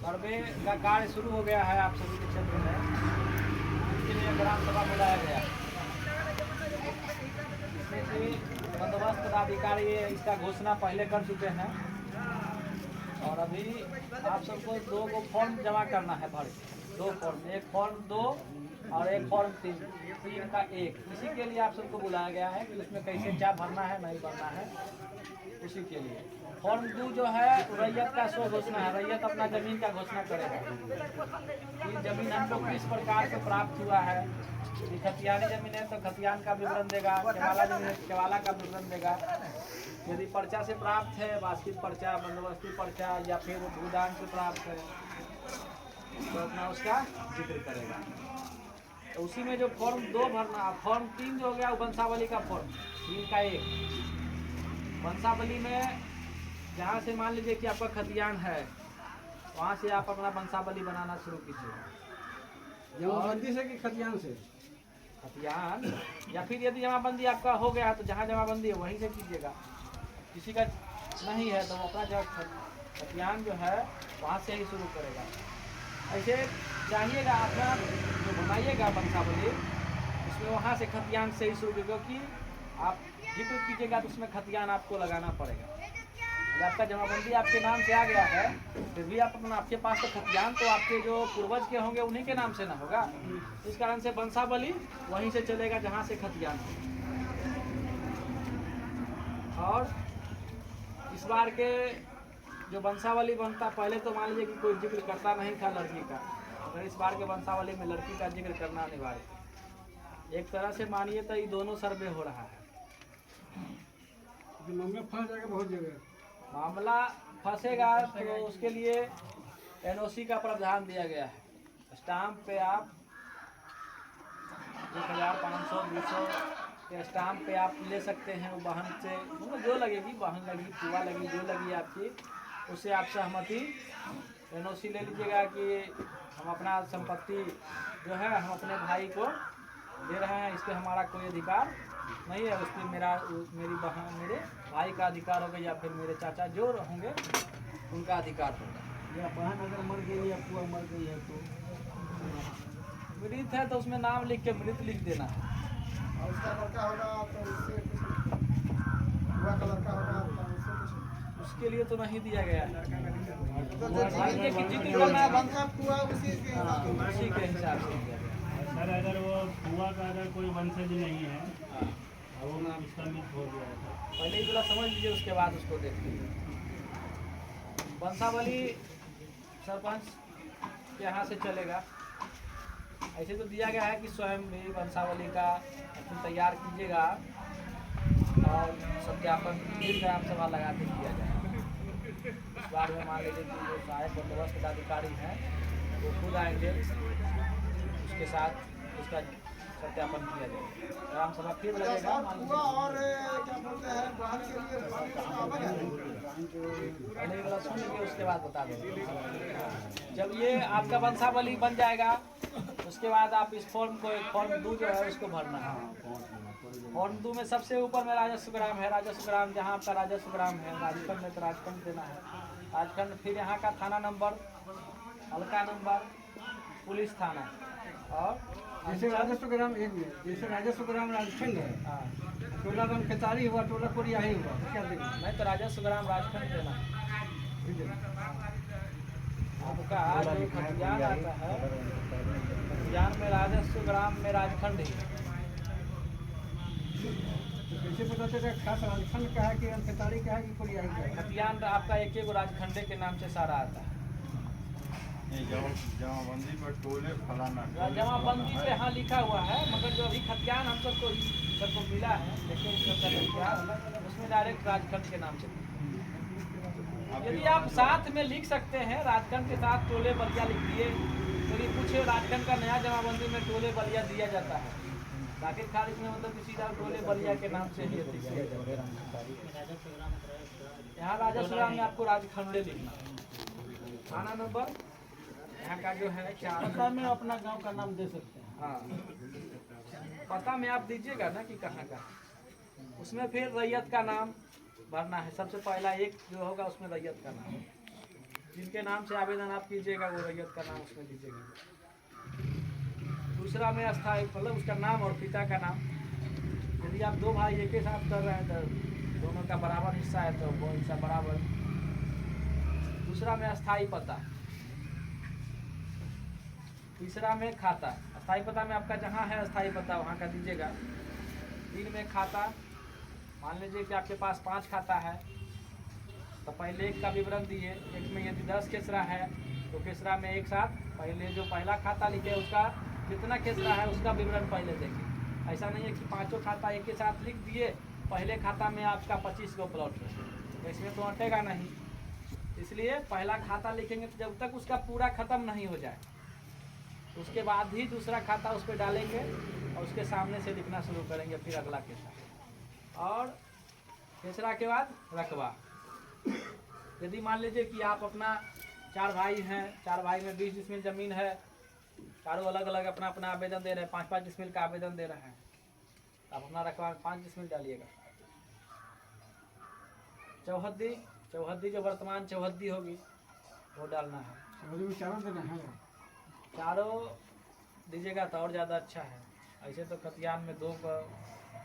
सर्वे का कार्य शुरू हो गया है आप सभी के क्षेत्र में, इसके लिए ग्राम सभा बुलाया गया। इसमें से बंदोबस्त पदाधिकारी इसका घोषणा पहले कर चुके हैं और अभी आप सबको 2 को फॉर्म जमा करना है भर के। 2 फॉर्म, एक फॉर्म 2 और एक फॉर्म 3 का 1। इसी के लिए आप सबको बुलाया गया है कि उसमें कैसे क्या भरना है नहीं भरना है, उसी के लिए। फॉर्म 2 जो है रैयत का स्व घोषणा है, रैयत अपना जमीन का घोषणा करेगा कि जमीन हमको किस प्रकार से प्राप्त हुआ है। यदि खतियानी जमीन है तो खतियान का विवरण देगा, केवाला जमीन है तो केवाला का विवरण देगा। यदि पर्चा से प्राप्त है, वास्तविक पर्चा, बंदोबस्ती पर्चा या फिर भूदान से प्राप्त है तो अपना उसका जिक्र करेगा। तो उसी में जो फॉर्म 2 भरना, फॉर्म 3 जो हो गया वो वंशावली का फॉर्म 3 का 1। वंशावली में जहाँ से मान लीजिए कि आपका खतियान है, वहाँ से आप अपना वंशावली बनाना शुरू कीजिए। जमाबंदी से कि खतियान से? खतियान या फिर यदि जमाबंदी आपका हो गया है तो जहाँ जमाबंदी है वहीं से कीजिएगा। किसी का नहीं है तो अपना जो खतियान जो है वहाँ से ही शुरू करेगा। ऐसे चाहिएगा अपना जो बनाइएगा वंशावली, उसमें वहाँ से खतियान से ही शुरू, क्योंकि आप जिक्र कीजिएगा तो उसमें खतियान आपको लगाना पड़ेगा। यदि आपका जमाबंदी आपके नाम से आ गया है फिर भी आप अपना, आपके पास तो खतियान तो आपके जो पूर्वज के होंगे उन्हीं के नाम से ना होगा। इस कारण से वंशावली वहीं से चलेगा जहाँ से खतियान हो। और इस बार के जो वंशावली बनता, पहले तो मान लीजिए कि कोई जिक्र करता नहीं था लड़की का, अगर इस बार के वंशावली में लड़की का जिक्र करना अनिवार्य। एक तरह से मानिए तो ये दोनों सर्वे हो रहा है। मामला फंस जाएगा बहुत जगह। मामला फंसेगा तो उसके लिए एनओसी का प्रावधान दिया गया है। स्टाम्प पे आप 1500 200 के स्टाम्प पे आप ले सकते हैं। वो वाहन से मतलब जो लगेगी, वाहन लगी, पुआ लगी, जो लगी आपकी, उससे आप सहमति एनओसी ले लीजिएगा कि हम अपना संपत्ति जो है हम अपने भाई को दे रहे हैं, इस पर हमारा कोई अधिकार नहीं है, उस पर मेरी बहन, मेरे भाई का अधिकार होगा या फिर मेरे चाचा जो होंगे उनका अधिकार होगा। या बहन अगर मर गई या पुआ मर गई है तो मृत है तो उसमें नाम लिख के मृत लिख देना है। और उसका लड़का होगा तो उससे कुछ पुआ का लड़का होगा तो उससे कुछ उसके लिए तो नहीं दिया गया है। तो भाई के जिक्र करना है बनता पुआ उसी के हाँ, उसी के हिसाब से दिया गया। सर अगर वो बुआ का अगर कोई वंशज नहीं है और वो उसका मिस हो गया है पहले ही थोड़ा समझ लीजिए, उसके बाद उसको देख लीजिए। वंशावली सरपंच के यहाँ से चलेगा। ऐसे तो दिया गया है कि स्वयं भी वंशावली का अपनी तैयार कीजिएगा और सत्यापन फिर ग्राम सभा लगा के किया जाएगा। इस बार में मान लीजिए कि जो सहायक बंदोबस्त पदाधिकारी हैं वो खुद आएंगे, उसके साथ उसका सत्यापन किया जाएगा। ग्राम सभा फिर लगेगा। और क्या बोलते हैं बहन के लिए पहले वाला सुन लीजिए, उसके बाद बता देंगे। जब ये आपका वंशावली बन जाएगा उसके बाद आप इस फॉर्म को, एक फॉर्म 2 जो है उसको भरना है। फॉर्म 2 में सबसे ऊपर में राजस्व ग्राम है। राजस्व ग्राम जहाँ आपका राजस्व ग्राम है, राजखंड में तो राजखंड देना है, राजखंड, फिर यहाँ का थाना नंबर, हल्का नंबर, पुलिस थाना और जैसे राजस्व ग्राम एक में, जैसे राजस्व ग्राम राजखंड है, हाँ, टोला गम खेतारी हुआ, टोला कोरिया ही हुआ, क्या देंगे? नहीं तो राजस्व ग्राम राजखंड देना है। आपका जो खतियान आता है, खतियान में राजस्व ग्राम में राजखंड ही। तो कैसे पता चलेगा खास राजखंड का है कि खेतारी का है कि कोरिया का है? खतियान आपका एक एक राजखंडे के नाम से सारा आता है। जमाबंदी पर टोले फलाना जमाबंदी पे हाँ लिखा हुआ है, मगर जो अभी खतियान हम सबको मिला है, देखिए उसमें डायरेक्ट राजखंड के नाम से। यदि आप साथ में लिख सकते हैं राजखंड के साथ टोले बलिया लिख दिए, तो ये कुछ राजखंड का नया जमाबंदी में टोले बलिया दिया जाता है। बाकी खारिज में मतलब किसी का टोले बलिया के नाम से ही दिया जाता है। यहाँ राजस्व ग्राम में आपको राजखंडे लिखना है। थाना नंबर यहाँ का जो है क्या, पता में अपना गांव का नाम दे सकते हैं। हाँ, पता में आप दीजिएगा ना कि कहाँ का। उसमें फिर रैयत का नाम भरना है। सबसे पहला एक जो होगा उसमें रैयत का नाम। जिनके नाम से आवेदन आप कीजिएगा वो रैयत का नाम उसमें दीजिएगा। दूसरा में अस्थायी मतलब उसका नाम और पिता का नाम। यदि आप दो भाई एक ही साथ कर रहे हैं तो दोनों का बराबर हिस्सा है तो वो हिस्सा बराबर। दूसरा में अस्थायी पता। तीसरा में खाता। अस्थायी पता में आपका जहाँ है अस्थायी पता वहाँ का दीजिएगा। 3 में खाता। मान लीजिए कि आपके पास 5 खाता है तो पहले एक का विवरण दिए। एक में यदि 10 खेसरा है तो खेसरा में एक साथ पहले जो पहला खाता लिखे उसका कितना खेसरा है उसका विवरण पहले देंगे। ऐसा नहीं है कि 5 खाता एक के साथ लिख दिए, पहले खाता में आपका 25 गो प्लॉट है तो इसमें तो अटेगा नहीं। इसलिए पहला खाता लिखेंगे तो जब तक उसका पूरा ख़त्म नहीं हो जाए उसके बाद ही दूसरा खाता उस पर डालेंगे और उसके सामने से लिखना शुरू करेंगे फिर अगला खेसरा। और खेसरा के बाद रकबा। यदि मान लीजिए कि आप अपना 4 भाई हैं, 4 भाई में 20 डिसमिल ज़मीन है, चारों अलग अलग अपना अपना आवेदन दे रहे हैं, 5-5 डिसमिल का आवेदन दे रहे हैं, आप अपना रकबा 5 डिसमिल डालिएगा। चौहद्दी जो वर्तमान चौहद्दी होगी वो डालना है। चारों देना है। चारों दीजिएगा तो और ज़्यादा अच्छा है। ऐसे तो खतियान में 2 का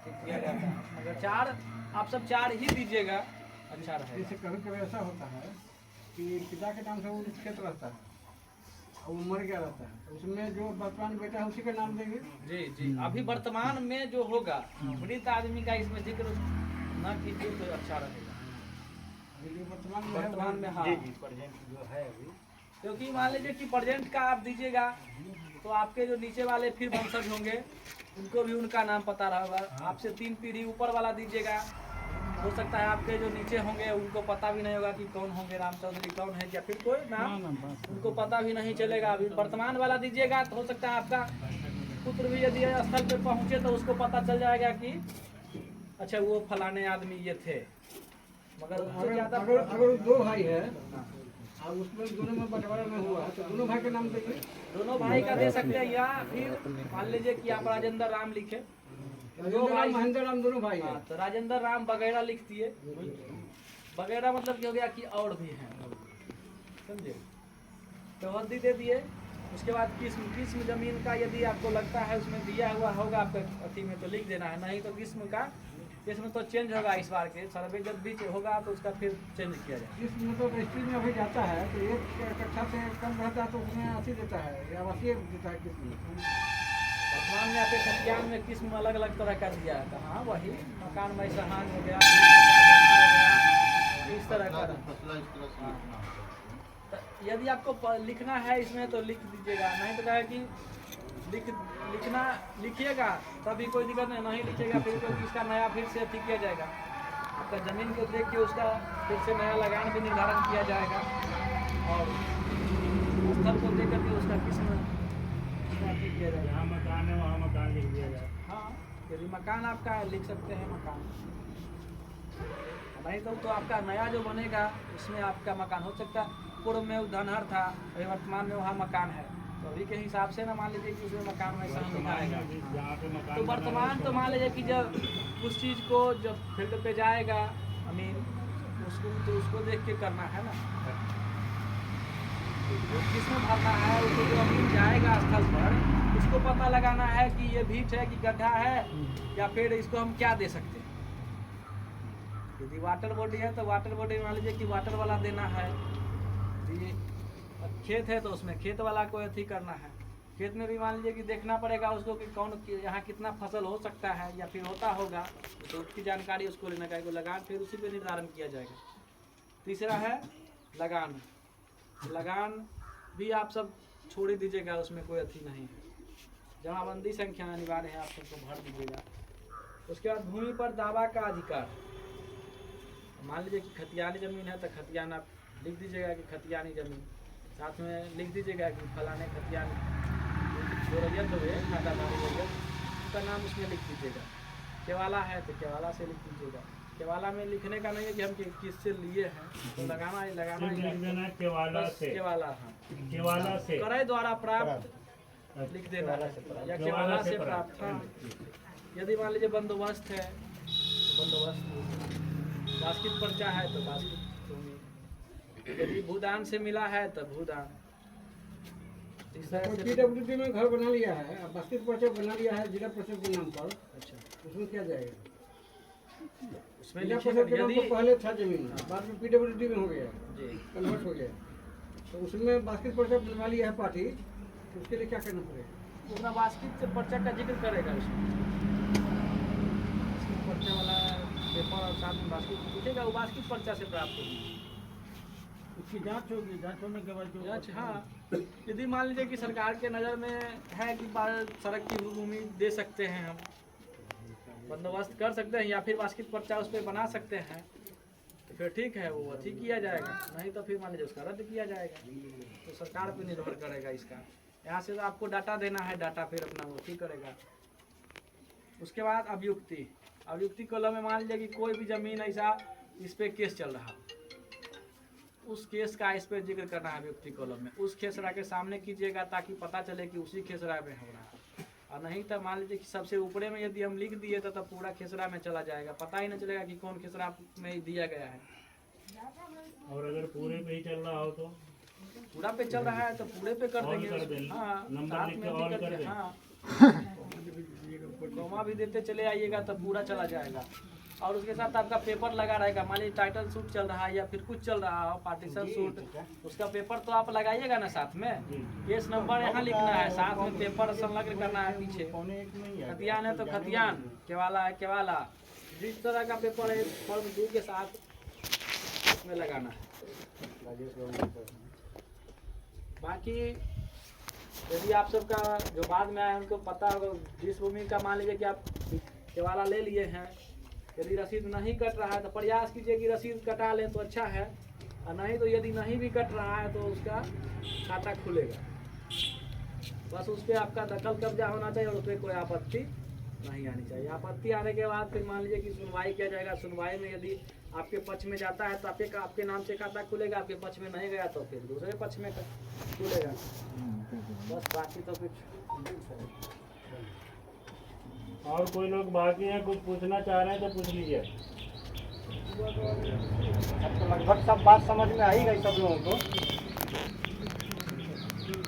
किया जाता है, मगर 4 आप सब 4 ही दीजिएगा अच्छा रहेगा। जैसे कभी कभी ऐसा होता है कि पिता के नाम से वो खेत रहता है और वो मर गया रहता है, उसमें जो वर्तमान बेटा है उसी का नाम देंगे। जी जी, अभी वर्तमान में जो होगा मृत आदमी का इसमें जिक्र न कीजिए तो अच्छा रहेगा। वर्तमान में हाँ, जो है अभी क्योंकि मान लीजिए कि प्रेजेंट का आप दीजिएगा तो आपके जो नीचे वाले फिर वंशज होंगे उनको भी उनका नाम पता रहेगा। आपसे 3 पीढ़ी ऊपर वाला दीजिएगा, हो सकता है आपके जो नीचे होंगे उनको पता भी नहीं होगा कि कौन होंगे, राम चौधरी कौन है या फिर कोई नाम उनको पता भी नहीं चलेगा। अभी वर्तमान वाला दीजिएगा तो हो सकता है आपका पुत्र भी यदि स्थल पे पहुँचे तो उसको पता चल जाएगा कि अच्छा वो फलाने आदमी ये थे। मगर उससे ज़्यादा अगर 2 भाई है और उसमें दोनों में बंटवारा में हुआ है तो दोनों भाई के नाम देंगे। दोनों भाई का दे सकते हैं, या फिर मान लीजिए कि आप राजेंद्र राम लिखे, 2 भाई महेंद्र राम दोनों भाई है। हाँ, तो राजेंद्र राम वगैरह लिख दिए। वगैरह मतलब क्या हो गया कि और भी हैं, समझे। चौहद्दी दे दिए। उसके बाद किस्म जमीन का यदि आपको लगता है उसमें दिया हुआ होगा आपके अथी में तो लिख देना है, नहीं तो किस्म तो चेंज होगा इस बार के सर्वे जब भी होगा तो उसका फिर चेंज किया जाए। इसमें तो रजिस्ट्री में अभी जाता है तो एक कट्ठा से कम रहता है तो उसमें 80 देता है या 80 देता है किस्म। वर्तमान में आपके खतियान में किस्म अलग अलग तरह का दिया है तो हाँ वही मकान में सहान हो गया, इस तरह का। तो यदि आपको लिखना है इसमें तो लिख दीजिएगा, नहीं तो कहे कि लिखिएगा तभी कोई दिक्कत नहीं लिखिएगा फिर क्योंकि इसका नया फिर से ठीक किया जाएगा। आपका ज़मीन को देख के उसका फिर से नया लगान भी निर्धारण किया जाएगा और स्थल को देख करके उसका किस्म ठीक किया जाएगा। जहाँ मकान है वहाँ मकान लिख दिया जाए। हाँ, यदि मकान आपका है लिख सकते हैं मकान, नहीं तो आपका नया जो बनेगा उसमें आपका मकान हो सकता है। पूर्व में धनहर था, अभी वर्तमान में वहाँ मकान है तो अभी के हिसाब से ना मान लीजिए कि उसमें मकान वैसा लिखा है। तो वर्तमान तो मान लीजिए कि जब उस चीज़ को जब फील्ड पे जाएगा उसको देख के करना है ना, किसमें भरना है उसको जो अमीन जाएगा स्थल पर उसको पता लगाना है कि ये भीट है कि गड्ढा है या फिर इसको हम क्या दे सकते हैं। यदि वाटर बॉडी है तो वाटर बॉडी मान लीजिए कि वाटर वाला देना है। यदि खेत है तो उसमें खेत वाला को अथी करना है। खेत में भी मान लीजिए कि देखना पड़ेगा उसको कि कौन यहाँ कितना फसल हो सकता है या फिर होता होगा तो उसकी जानकारी उसको लेना चाहिए। लगान फिर उसी पे निर्धारण किया जाएगा। तीसरा है लगान। लगान भी आप सब छोड़ ही दीजिएगा, उसमें कोई अथी नहीं है। जमाबंदी संख्या अनिवार्य है, आप सबको भर दीजिएगा। उसके बाद भूमि पर दावा का अधिकार। मान लीजिए कि खतियानी ज़मीन है तो खतियान आप लिख दीजिएगा कि खतियानी ज़मीन, साथ में लिख दीजिएगा कि फलाने खतियान जो रैयत हुए खाताधारी रैयत उसका नाम उसमें लिख दीजिएगा। केवाला है तो केवाला से लिख दीजिएगा। केवाला में लिखने का नहीं है कि हम किससे लिए हैं, तो लगाना ही केवाला से, हाँ केवाला से क्रय द्वारा प्राप्त लिख देना है या केवाला से प्राप्त। हाँ, यदि मान लीजिए बंदोबस्त है तो बंदोबस्त, बास्किट पर्चा है तो बास्किट भूमि, यदि भूदान से मिला है तो भूदान। इस तरह से पीडब्ल्यूडी में घर बना लिया है, अब बास्केट पर्चा बना लिया है जिला परिषद के नाम पर, अच्छा उसमें क्या जाएगा? उसमें जिला लिखिएगा परिषद के नाम यदि पर पहले था जमीन, बाद में पीडब्ल्यूडी में हो गया, जी कन्वर्ट हो गया, तो उसमें बास्केट पर्चा बनवा लिया है पार्टी, तो उसके लिए क्या करना पड़ेगा? पूरा बास्केट पर्चा का जिक्र करेगा उसमें, बास्केट पर्चा वाला पेपर और साथ में बास्केट पूछेगा, वो बास्केट पर्चा से प्राप्त होगी। उसकी जांच होगी, जांच होने के बाद जो अच्छा हाँ, यदि मान लीजिए कि सरकार के नज़र में है कि सड़क की भूमि दे सकते हैं, हम बंदोबस्त कर सकते हैं या फिर बास्केट पर्चा उस पर बना सकते हैं, तो फिर ठीक है, वो अथी किया जाएगा, नहीं तो फिर मान लीजिए उसका रद्द किया जाएगा। तो सरकार पे निर्भर करेगा इसका। यहाँ से तो आपको डाटा देना है, डाटा फिर अपना वो ठीक करेगा। उसके बाद अभियुक्ति। अभियुक्ति कॉलम में मान लीजिए कि कोई भी ज़मीन ऐसा इस पर केस चल रहा, उस केस का इस पर जिक्र करना है अभियुक्ति कॉलम में। उस खेसरा के सामने कीजिएगा ताकि पता चले कि उसी खेसरा में हो रहा है, और नहीं तो मान लीजिए कि सबसे ऊपरे में यदि हम लिख दिए तो तब पूरा खेसरा में चला जाएगा, पता ही नहीं चलेगा कि कौन खेसरा में दिया गया है। और अगर पूरे पे ही चल रहा हो तो पूरा पे चल रहा है तो पूरे पे कर ऑल कर देंगे, दें, हाँ नंबर साथ लिख में के भी ऑल कर कर दें, दें। हाँ कॉमा भी देते चले आइएगा तो पूरा चला जाएगा। और उसके साथ आपका पेपर लगा रहेगा, मान लीजिए टाइटल सूट चल रहा है या फिर कुछ चल रहा हो, पार्टीशन सूट, उसका पेपर तो आप लगाइएगा ना साथ में, केस नंबर यहाँ लिखना है, साथ में पेपर संलग्न करना है पीछे। खतियान है तो खतियान, केवाला है केवाला, जिस तरह का पेपर है फॉर्म 2 के साथ उसमें लगाना है। बाकी यदि आप सबका जो बाद में आए उनको पता होगा, जिस भूमि का मान लीजिए कि आप केवाला ले लिए हैं, यदि रसीद नहीं कट रहा है तो प्रयास कीजिए कि रसीद कटा लें तो अच्छा है, और नहीं तो यदि नहीं भी कट रहा है तो उसका खाता खुलेगा। बस उस पर आपका दखल कब्जा होना चाहिए और उस पर कोई आपत्ति नहीं आनी चाहिए। आपत्ति आने के बाद फिर मान लीजिए कि सुनवाई किया जाएगा। सुनवाई में यदि आपके पक्ष में जाता है तो आपके नाम से खाता खुलेगा, आपके पक्ष में नहीं गया तो फिर दूसरे पक्ष में खुलेगा। बस बाकी तो कुछ और कोई लोग बाकी हैं, कुछ पूछना चाह रहे हैं तो पूछ लीजिए। अब तो लगभग सब बात समझ में आ ही गई सब लोगों को।